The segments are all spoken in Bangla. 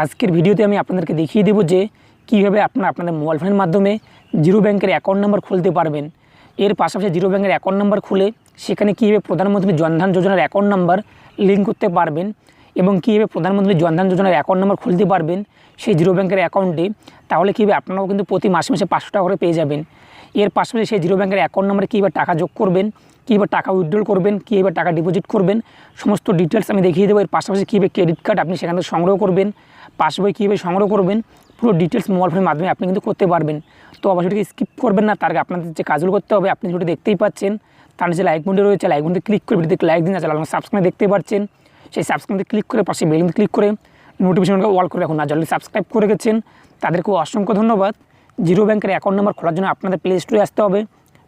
আজকের ভিডিওতে আমি আপনাদেরকে দেখিয়ে দেব যে কীভাবে আপনারা আপনাদের মোবাইল ফোনের মাধ্যমে জিরো ব্যাংকের অ্যাকাউন্ট নাম্বার খুলতে পারবেন। এর পাশাপাশি জিরো ব্যাংকের অ্যাকাউন্ট নাম্বার খুলে সেখানে কীভাবে প্রধানমন্ত্রী জনধন যোজনার অ্যাকাউন্ট নাম্বার লিঙ্ক করতে পারবেন এবং কীভাবে প্রধানমন্ত্রী জনধন যোজনার অ্যাকাউন্ট নাম্বার খুলতে পারবেন সেই জিরো ব্যাংকের অ্যাকাউন্টে, তাহলে কীভাবে আপনারাও কিন্তু প্রতি মাসে মাসে 500 টাকা করে পেয়ে যাবেন। এর পাশাপাশি সেই জিরো ব্যাংকের অ্যাকাউন্ট নাম্বারে কীভাবে টাকা যোগ করবেন, কীভাবে টাকা উইথড্রল করবেন, কীভাবে টাকা ডিপোজিট করবেন, সমস্ত ডিটেলস আমি দেখিয়ে দেবো। এর পাশাপাশি কীভাবে ক্রেডিট কার্ড আপনি সেখান থেকে সংগ্রহ করবেন, পাসবই কীভাবে সংগ্রহ করবেন, পুরো ডিটেলস মোবাইল ফোনের মাধ্যমে আপনি কিন্তু করতে পারবেন। তো অবশ্যই স্কিপ করবেন না। তার আগে আপনাদের যে কাজগুলো করতে হবে, আপনি যেটা দেখতেই পাচ্ছেন তার নিচে লাইক বাটন রয়েছে, লাইক বাটনে ক্লিক করে ভিডিওতে লাইক দিন। আছে সাবস্ক্রাইব দেখতে পাচ্ছেন, সেই সাবস্ক্রাইবে ক্লিক করে পাশে বেল ক্লিক করে নোটিফিকেশনকে অল করে রাখুন। আর যারা সাবস্ক্রাইব করে গেছেন তাদেরকেও অসংখ্য ধন্যবাদ। জিরো ব্যাংকের অ্যাকাউন্ট নাম্বার খোলার জন্য আপনাদের প্লে স্টোরে আসতে হবে।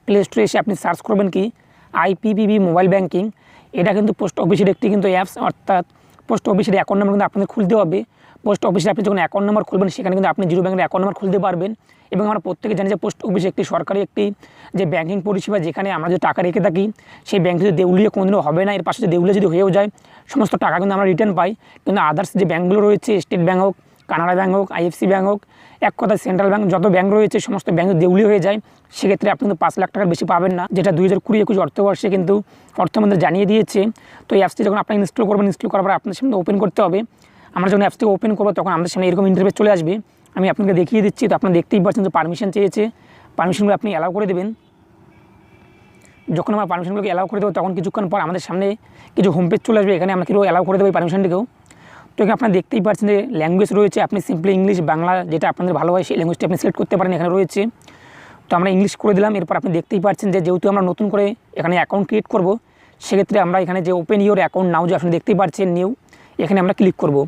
প্লে স্টোরে এসে আপনি সার্চ করবেন কি আইপিপিবি মোবাইল ব্যাংকিং। এটা কিন্তু পোস্ট অফিসের একটি কিন্তু অ্যাপস, অর্থাৎ পোস্ট অফিসের অ্যাকাউন্ট নাম্বার কিন্তু আপনাদের খুলতে হবে। পোস্ট অফিসে আপনি যখন অ্যাকাউন্ট নাম্বার খুলবেন সেখানে কিন্তু আপনি জিরো ব্যাংকের অ্যাকাউন্ট নাম্বার খুলতে পারবেন। এবং আমরা প্রত্যেকে জানি যে পোস্ট অফিসে একটি সরকারি একটি যে ব্যাংকিং পরিষেবা, যেখানে আমরা যে টাকা রেখে থাকি সেই ব্যাংক যদি দেউলিয়া কোনোদিনও হবে না। এর পাশে যদি দেউলিয়া যদি হয়েও যায় সমস্ত টাকা কিন্তু আমরা রিটার্ন পাই। কিন্তু আদার্স যে ব্যাঙ্কগুলো রয়েছে, স্টেট ব্যাঙ্ক হোক, কানাড়া ব্যাঙ্ক হোক, আইএফসি ব্যাঙ্ক হোক, এক কথায় সেন্ট্রাল ব্যাঙ্ক যত ব্যাঙ্ক রয়েছে সমস্ত ব্যাঙ্ক দেউলি হয়ে যায়। সেক্ষেত্রে আপনি কিন্তু 5 লাখ টাকার বেশি পাবেন না, যেটা 2020-21 অর্থবর্ষে কিন্তু অর্থমন্ত্রী জানিয়ে দিয়েছে। তো এই অ্যাপসটি যখন আপনি ইনস্টল করবেন, ইনস্টল করার পর আপনার সামনে ওপেন করতে হবে। আমরা যখন অ্যাপসটি ওপেন করবো তখন আমাদের সামনে এরকম ইন্টারফেস চলে আসবে। আমি আপনাকে দেখিয়ে দিচ্ছি। তো আপনি দেখতেই পাচ্ছেন যে পারমিশন চেয়েছে, পারমিশনগুলো আপনি অ্যালাউ করে দেবেন। যখন আমরা পারমিশনগুলোকে অ্যালাউ করে দেবো তখন কিছুক্ষণ পর আমাদের সামনে কিছু হোম পেজ চলে আসবে। এখানে আমরা কেউ অ্যালাউ করে দেবো এই পারমিশনটিকেও। তো এখানে আপনারা দেখতেই পাচ্ছেন যে ল্যাঙ্গুয়েজ রয়েছে, আপনি সিম্পলি ইংলিশ, বাংলা যেটা আপনাদের ভালো হয় সেই ল্যাঙ্গুয়েজটি আপনি সিলেক্ট করতে পারেন। এখানে রয়েছে, তো আমরা ইংলিশ করে দিলাম। এরপর আপনি দেখতেই পাচ্ছেন যে যেহেতু আমরা নতুন করে এখানে অ্যাকাউন্ট ক্রিয়েট করব, সেক্ষেত্রে আমরা এখানে যে ওপেন ইউর অ্যাকাউন্ট নাও যে আপনি দেখতেই পাচ্ছেন নিউ, এখানে আমরা ক্লিক করব।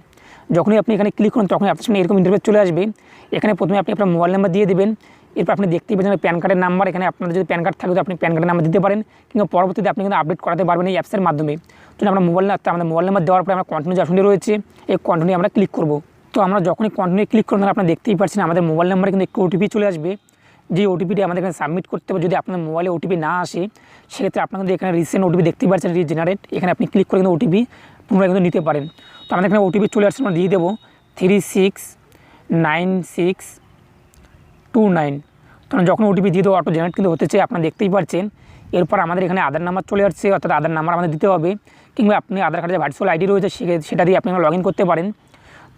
যখনই আপনি এখানে ক্লিক করুন তখনই আপনার সামনে এরকম ইন্টারফেস চলে আসবে। এখানে প্রথমে আপনি আপনার মোবাইল নাম্বার দিয়ে দেবেন। এরপর আপনি দেখতেই পাচ্ছেন প্যান কার্ডের নাম্বার। এখানে আপনাদের যদি প্যান কার্ড থাকে তো আপনি প্যান কার্ডের নাম্বার দিতে পারেন, কিংবা পরবর্তীতে আপনি কিন্তু আপডেট করাতে পারবেন এই অ্যাপসের মাধ্যমে। তো আমরা আমাদের মোবাইল নাম্বার দেওয়ার পরে আমরা কন্টিনিউ যে অপশনটি রয়েছে এই কন্টিনিউ আমরা ক্লিক করব। তো আমরা যখনই কন্টিনিউ ক্লিক করব আপনারা দেখতেই পাচ্ছেন আমাদের মোবাইল নাম্বারে কিন্তু একটু ওটিপি চলে আসবে। যে ওটিপিটি আমাদের এখানে সাবমিট করতে হবে। যদি আপনার মোবাইলে ওটিপি না আসে সেক্ষেত্রে আপনার কিন্তু এখানে রিসেন্ট ওটিপি দেখতেই পাচ্ছেন, রিজেনারেট। এখানে আপনি ক্লিক করে কিন্তু ওটিপি পুনরায় কিন্তু নিতে পারেন। তো আমাদের এখানে ওটিপি চলে আসছে, আমরা দিয়ে দেবো 369629। তখন যখন ওটিপি দিয়ে দেবো অটো জেনারেট কিন্তু হতেছে, আপনারা দেখতেই পাচ্ছেন। এরপর আমাদের এখানে আধার নাম্বার চলে আসছে, অর্থাৎ আধার নাম্বার আমাদের দিতে হবে, কিংবা আপনি আধার কার্ডে যে ভার্চুয়াল আইডি রয়েছে সেটা দিয়ে আপনি লগ ইন করতে পারেন।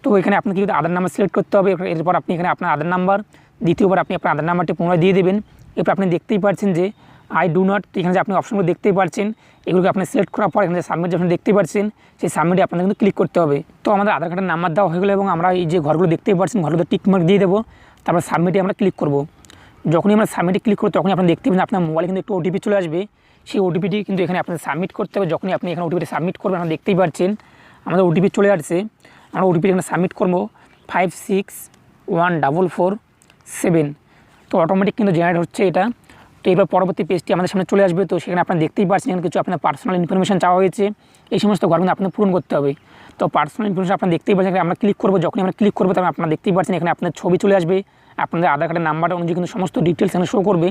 তো এখানে আপনাকে কিন্তু আধার নাম্বার সিলেক্ট করতে হবে। এরপর আপনি এখানে আপনার আধার নাম্বার, দ্বিতীয়বার আপনি আপনার আধার নাম্বারটি পুনরায় দিয়ে দেবেন। এরপর আপনি দেখতেই পাচ্ছেন যে আই ডু নট, এখানে যে আপনি অপশনগুলো দেখতেই পাচ্ছেন এগুলোকে আপনি সিলেক্ট করার পর এখানে সাবমিট যে আপনি দেখতেই পাচ্ছেন সেই সাবমিটে আপনাদের কিন্তু ক্লিক করতে হবে। তো আমাদের আধার কার্ডের নাম্বার দেওয়া হয়ে গেলো এবং আমরা এই যে ঘরগুলো দেখতেই পাচ্ছেন ঘরগুলো টিকমার্ক দিয়ে দেবো। তারপর সাবমিটে আমরা ক্লিক করব। যখনই আমরা সাবমিটে ক্লিক করবো তখনই আপনি দেখতে পাবেন আপনার মোবাইলে কিন্তু একটু ওটিপি চলে আসবে। সেই ওটিপিটি কিন্তু এখানে আপনাদের সাবমিট করতে হবে। যখনই আপনি এখানে ওটিপিটি সাবমিট করবেন আপনারা দেখতেই পাচ্ছেন আমাদের ওটিপি চলে আসছে। আমরা ওটিপি এখানে সাবমিট করবো 561447। তো অটোমেটিক কিন্তু জেনারেট হচ্ছে এটা। তো এবার পরবর্তী পেজটি আমাদের সামনে চলে আসবে। তো সেখানে আপনারা দেখতেই পাচ্ছেন এখানে কিছু আপনার পার্সোনাল ইনফরমেশন চাওয়া হয়েছে, এই সমস্ত ঘর কিন্তু আপনার পূরণ করতে হবে। তো পার্সোনাল ইনফরমেশন আপনারা দেখতেই পাচ্ছেন, আমরা ক্লিক করবো। যখনই আমরা ক্লিক করবো তখন আপনারা দেখতেই পাচ্ছেন এখানে আপনার ছবি চলে আসবে, আপনাদের আধার কার্ডের নাম্বার অনুযায়ী কিন্তু সমস্ত ডিটেলস এখানে শো করবে।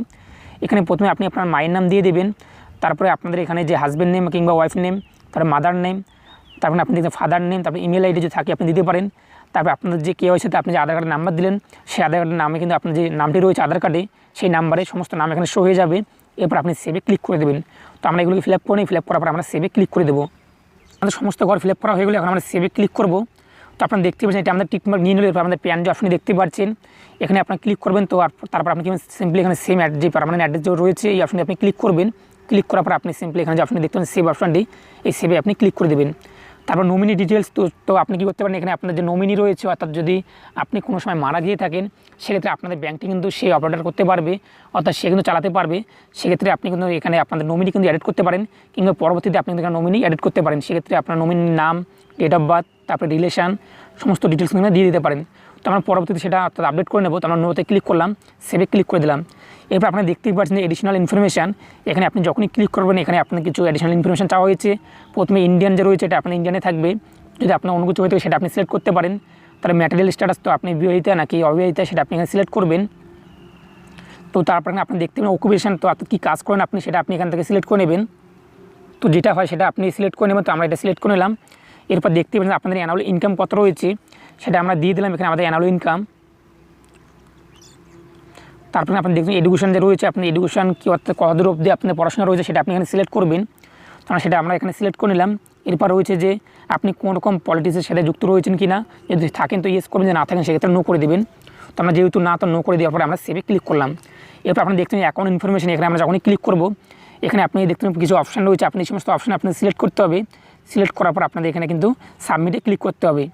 এখানে প্রথমে আপনি আপনার মায়ের নাম দিয়ে দেবেন, তারপরে আপনাদের এখানে যে হাজব্যান্ড নেম কিংবা ওয়াইফ নেম, তারপরে মাদার নেম, তারপরে আপনি দেখবেন ফাদার নেম, তারপরে ইমেল আইডি যদি থাকে আপনি দিতে পারেন। তারপরে আপনাদের যে KYC-তে আপনি যে আধার কার্ডের নাম্বার দিলেন সেই আধার কার্ডের নামে কিন্তু আপনার যে নামটি রয়েছে আধার কার্ডে সেই নাম্বারে সমস্ত নাম এখানে শো হয়ে যাবে। এরপর আপনি সেভে ক্লিক করে দেবেন। তো আমরা এগুলোকে ফিল আপ করে নিই, ফিল আপ করার পর আমরা সেভে ক্লিক করে দেবো। আমাদের সমস্ত ঘর ফিল আপ করা হয়ে গেলে এখন আমরা সেভে ক্লিক করবো। তো আপনারা দেখতে পাচ্ছেন এটা আমাদের টিকমার্ক নিয়ে নিলে এরপর আমাদের প্যান যে অপশনে দেখতে পাচ্ছেন এখানে আপনার ক্লিক করবেন। তো তারপর আপনি সিম্পলি এখানে সেম যে পার্মানেন্ট অ্যাড্রেস যে রয়েছে এই অপশনে আপনি ক্লিক করবেন। ক্লিক করার পর আপনি সিম্পলি এখানে যে অপশনে দেখতে পাচ্ছেন সেভ অপশনটি, এই সেভে আপনি ক্লিক করে দেবেন। তারপর নমিনি ডিটেলস, তো আপনি কী করতে পারেন এখানে আপনার যে নমিনি রয়েছে, অর্থাৎ যদি আপনি কোনো সময় মারা গিয়ে থাকেন সেক্ষেত্রে আপনাদের ব্যাংকটি কিন্তু সে অপারেটর করতে পারবে, অর্থাৎ সে কিন্তু চালাতে পারবে। সেক্ষেত্রে আপনি কিন্তু এখানে আপনাদের নমিনি কিন্তু অ্যাড করতে পারেন, কিংবা পরবর্তীতে আপনি কিন্তু নমিনি অ্যাড করতে পারেন। সেক্ষেত্রে আপনার নমিনির নাম, ডেট অফ বার্থ, তারপরে রিলেশান সমস্ত ডিটেলস কিন্তু দিয়ে দিতে পারেন। তো আমরা পরবর্তীতে সেটা অর্থাৎ আপডেট করে নেব। তো আমরা নোতে ক্লিক করলাম, সেভে ক্লিক করে দিলাম। এরপর আপনি দেখতেই পাচ্ছেন যে এডিশনাল ইনফরমেশান, এখানে আপনি যখনই ক্লিক করবেন এখানে আপনার কিছু অ্যাডিশনাল ইনফরমেশান চাওয়া হয়েছে। প্রথমে ইন্ডিয়ান যে রয়েছে এটা আপনার ইন্ডিয়ানে থাকবে, যদি আপনার অন্য কিছু হয়ে থাকে সেটা আপনি সিলেক্ট করতে পারেন। তার ম্যাটেরিয়াল স্ট্যাটাস, তো আপনি বিবাহিতা নাকি অবিবাহিতা সেটা আপনি এখানে সিলেক্ট করবেন। তো তারপর আপনি দেখতে পাবেন অকুপেশন, তো আপনি কী কাজ করেন আপনি সেটা আপনি এখান থেকে সিলেক্ট করে নেবেন। তো যেটা হয় সেটা আপনি সিলেক্ট করে নেবেন। তো আমরা এটা সিলেক্ট করে নিলাম। এরপর দেখতে পাচ্ছেন আপনাদের অ্যানুয়াল ইনকাম কত রয়েছে সেটা আমরা দিয়ে দিলাম এখানে আমাদের অ্যানুয়াল ইনকাম। তারপরে আপনি দেখবেন এডুকেশন যে রয়েছে, আপনি এডুকেশন কী অর্থাৎ কতদূর অবধি আপনার পড়াশোনা রয়েছে সেটা আপনি এখানে সিলেক্ট করবেন। তখন সেটা আমরা এখানে সিলেক্ট করে নিলাম। এরপর রয়েছে যে আপনি কোন রকম পলিটিক্সের সাথে যুক্ত রয়েছেন কি না, যদি থাকেন তো ইয়েস করবেন, যদি না থাকেন সেক্ষেত্রে নো করে দেবেন। তো আমরা যেহেতু না, তো নো করে দেওয়ার পরে আমরা সেভে ক্লিক করলাম। এরপর আপনি দেখতে অ্যাকাউন্ট ইনফরমেশন, এখানে আমরা যখনই ক্লিক করব এখানে আপনি দেখতে কিছু অপশান রয়েছে, আপনি এই সমস্ত অপশান আপনি সিলেক্ট করতে হবে। সিলেক্ট করার পর আপনাদের এখানে কিন্তু সাবমিটে ক্লিক করতে হবে।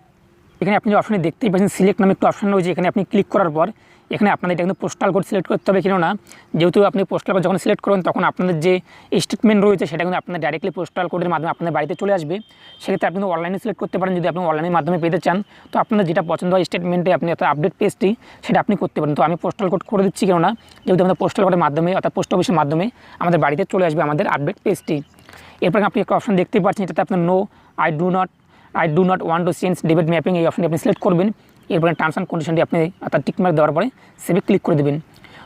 এখানে আপনি যে অপশানে দেখতেই পাচ্ছেন সিলেক্ট নামে একটু অপশান রয়েছে, এখানে আপনি ক্লিক করার পর এখানে আপনাদের এটা কিন্তু পোস্টাল কোড সিলেক্ট করতে হবে। কেননা যেহেতু আপনি পোস্টাল কোড যখন সিলেক্ট করবেন তখন আপনাদের যে স্টেটমেন্ট রয়েছে সেটা কিন্তু আপনার ডাইরেক্টলি পোস্টাল কোডের মাধ্যমে আপনাদের বাড়িতে চলে আসবে। সেক্ষেত্রে আপনি কিন্তু অনলাইনে সিলেক্ট করতে পারেন। যদি আপনি অনলাইনের মাধ্যমে পেতে চান তো আপনাদের যেটা পছন্দ হয় স্টেটমেন্টে আপনি অর্থাৎ আপডেট পেজটি সেটা আপনি করতে পারেন। তো আমি পোস্টাল কোড করে দিচ্ছি, কেননা যেহেতু আমাদের পোস্টাল কোডের মাধ্যমে অর্থাৎ পোস্ট অফিসের মাধ্যমে আমাদের বাড়িতে চলে আসবে আমাদের আপডেট পেজটি। এরপর আপনি একটা অপশান দেখতেই পাচ্ছেন, এটাতে আপনার no I do not want to change debit mapping, এই অপশানটি আপনি সিলেক্ট করবেন। এরপরে টার্মস অ্যান্ড কন্ডিশনটি আপনি অর্থাৎ টিকমার্ক দেওয়ার পরে সেভে ক্লিক করে দেবেন।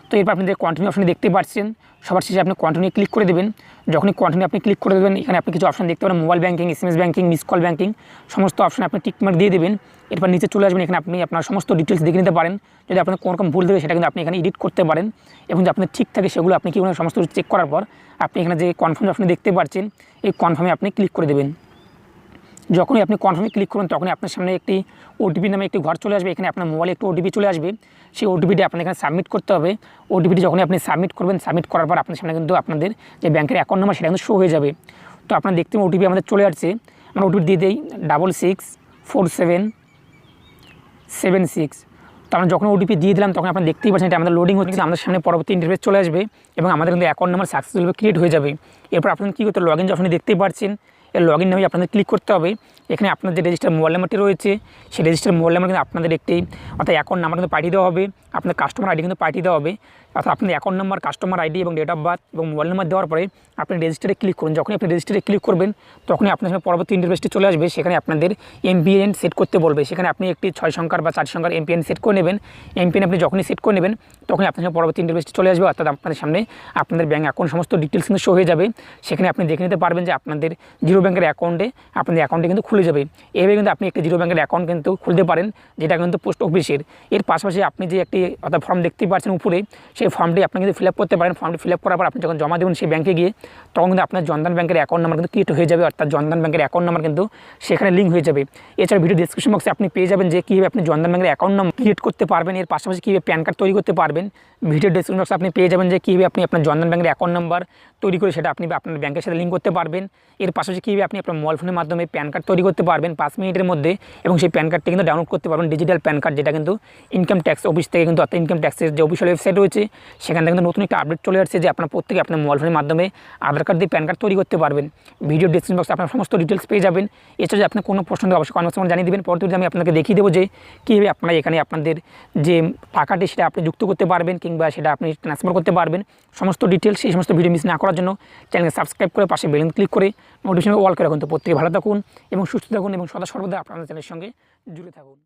তো এরপর আপনি যে কন্টিনিউ অপশানে দেখতে পাচ্ছেন, সবার শেষে আপনি কন্টিনিউ ক্লিক করে দেবেন। যখনই কন্টিনিউ আপনি ক্লিক করে দেবেন এখানে আপনি কিছু অপশান দেখতে পারেন, mobile banking, SMS banking, miss call banking, সমস্ত অপশান আপনি টিকমার্ক দিয়ে দেবেন। এরপর নিচে চলে আসবেন, এখানে আপনি আপনার সমস্ত ডিটেলস দেখে নিতে পারেন। যদি আপনার কোনো রকম ভুল থাকে সেটা কিন্তু আপনি এখানে এডিট করতে পারেন, এবং যে আপনার ঠিক থাকে সেগুলো আপনি কীভাবে সমস্ত চেক করার পর আপনি এখানে যে কনফার্ম অপশানে দেখতে পাচ্ছেন এই কনফার্মে আপনি ক্লিক করে দেবেন। যখনই আপনি কনফার্মে ক্লিক করবেন তখনই আপনার সামনে একটি ওটিপি নামে একটি ঘর চলে আসবে। এখানে আপনার মোবাইলে একটু ওটিপি চলে আসবে, সেই ওটিপিটি আপনার এখানে সাবমিট করতে হবে। ওটিপিটি যখনই আপনি সাবমিট করবেন, সাবমিট করার পর আপনার সামনে কিন্তু আপনাদের যে ব্যাংকের অ্যাকাউন্ট নাম্বার সেটা কিন্তু শো হয়ে যাবে। তো আপনার দেখতে ওটিপি আমাদের চলে আসছে, আমরা ওটিপি দিয়ে দিই 664776। তো আমরা যখন ওটিপি দিয়ে দিলাম তখন আপনারা দেখতেই পাচ্ছেন এটা আমাদের লোডিং হচ্ছে, আমাদের সামনে পরবর্তী ইন্টারফেস চলে আসবে এবং আমাদের কিন্তু অ্যাকাউন্ট নাম্বার সাকসেসফুলি ক্রিয়েট হয়ে যাবে। এরপর আপনারা কী করতে লগইন যখন দেখতেই পাচ্ছেন এর লগইন নামে আপনাদের ক্লিক করতে হবে। এখানে আপনার যে রেজিস্টার মোবাইল নাম্বারটি রয়েছে সেই রেজিস্টার মোবাইল নাম্বার কিন্তু আপনাদের একটি অর্থাৎ অ্যাকাউন্ট নাম্বার কিন্তু পাঠিয়ে দেওয়া হবে, আপনার কাস্টমার আইডি কিন্তু পাঠিয়ে দেওয়া হবে। অর্থাৎ আপনার অ্যাকাউন্ট নাম্বার, কাস্টমার আইডি এবং ডেট অফ বার্থ এবং মোবাইল নাম্বার দেওয়ার পরে আপনি রেজিস্টারে ক্লিক করুন। যখনই আপনি রেজিস্টারে ক্লিক করবেন তখনই আপনার সামনে পরবর্তী ইন্টারফেসটি চলে আসবে। সেখানে আপনাদের এমপিএন সেট করতে বলবে, সেখানে আপনি একটি 6 সংখ্যার বা 4 সংখ্যার এমপিএন সেট করে নেবেন। এমপিএন আপনি যখনই সেট করে নেবেন তখনই আপনার সামনে পরবর্তী ইন্টারফেসটি চলে আসবে, অর্থাৎ আপনাদের সামনে আপনাদের ব্যাঙ্ক অ্যাকাউন্ট সমস্ত ডিটেলস কিন্তু শো হয়ে যাবে। সেখানে আপনি দেখে নিতে পারবেন যে আপনাদের জিরো ব্যাঙ্কের অ্যাকাউন্টে আপনাদের অ্যাকাউন্টে কিন্তু খুলে যাবে। এভাবে কিন্তু আপনি একটি জিরো ব্যাঙ্কের অ্যাকাউন্ট কিন্তু খুলতে পারেন, যেটা কিন্তু পোস্ট অফিসের। এর পাশাপাশি আপনি যে একটি অর্থাৎ ফর্ম দেখতে পাচ্ছেন উপরে, সেই ফর্মটি আপনি কিন্তু ফিল আপ করতে পারেন। ফর্মটি ফিল আপ করার পর আপনি যখন জমা দেবেন সেই ব্যাঙ্কে গিয়ে তখন কিন্তু আপনার জনধন ব্যাঙ্কের অ্যাকাউন্ট নাম্বার কিন্তু ক্রিয়েট হয়ে যাবে, অর্থাৎ জনধন ব্যাঙ্কের অ্যাকাউন্ট নাম্বার কিন্তু সেখানে লিঙ্ক হয়ে যাবে। এছাড়া ভিডিও ডেসক্রিপশন বক্সে আপনি পেয়ে যাবেন যে কীভাবে আপনি জনধন ব্যাঙ্কের অ্যাকাউন্ট নাম্বার ক্রিয়েট করতে পারবেন, এর পাশাপাশি কীভাবে প্যান কার্ড তৈরি করতে পারবেন। ভিডিও ডেসক্রিপশন বক্সে আপনি পেয়ে যাবেন যে কীভাবে আপনি আপনার জনধন ব্যাঙ্কের অ্যাকাউন্ট নাম্বার তৈরি করে সেটা আপনি আপনার ব্যাঙ্কের সাথে লিঙ্ক করতে পারবেন। এর পাশাপাশি কীভাবে আপনি আপনার মোবাইল ফোনের মাধ্যমে প্যান কার্ড তৈরি করতে পারবেন 5 মিনিটের মধ্যে, এবং সেই প্যান কার্ডটি কিন্তু ডাউনলোড করতে পারবেন, ডিজিটাল প্যান কার্ড, যেটা কিন্তু ইনকাম ট্যাক্স অফিস থেকে কিন্তু অর্থাৎ ইনকাম ট্যাক্সের যে অফিসিয়াল ওয়েবসাইট রয়েছে সেখান থেকে কিন্তু নতুন একটা আপডেট চলে আসছে যে আপনার প্রত্যেকে আপনার মোবাইল ফোনের মাধ্যমে আধার কার্ড দিয়ে প্যান কার্ড তৈরি করতে পারবেন। ভিডিও ডেসক্রিপশন বক্সে আপনার সমস্ত ডিটেলস পেয়ে যাবেন। এছাড়া যদি আপনার কোনো প্রশ্ন অবশ্যই কমেন্ট বক্সে জানিয়ে দেবেন, পরবর্তীতে আমি আপনাকে দেখিয়ে দেবো যে কীভাবে আপনারা এখানে আপনাদের যে টাকাটি সেটা আপনি যুক্ত করতে পারবেন কিংবা সেটা আপনি ট্রান্সফার করতে পারবেন। সমস্ত ডিটেলস সেই সমস্ত ভিডিও মিস না করার জন্য চ্যানেলকে সাবস্ক্রাইব করে পাশে বেল ক্লিক করে নোটিফিকেশন অল করে রাখুন। তো প্রত্যেকে ভালো থাকুন এবং সুস্থ থাকুন এবং সদা সর্বদা আপনাদের চ্যানেলের সঙ্গে জুড়ে থাকুন।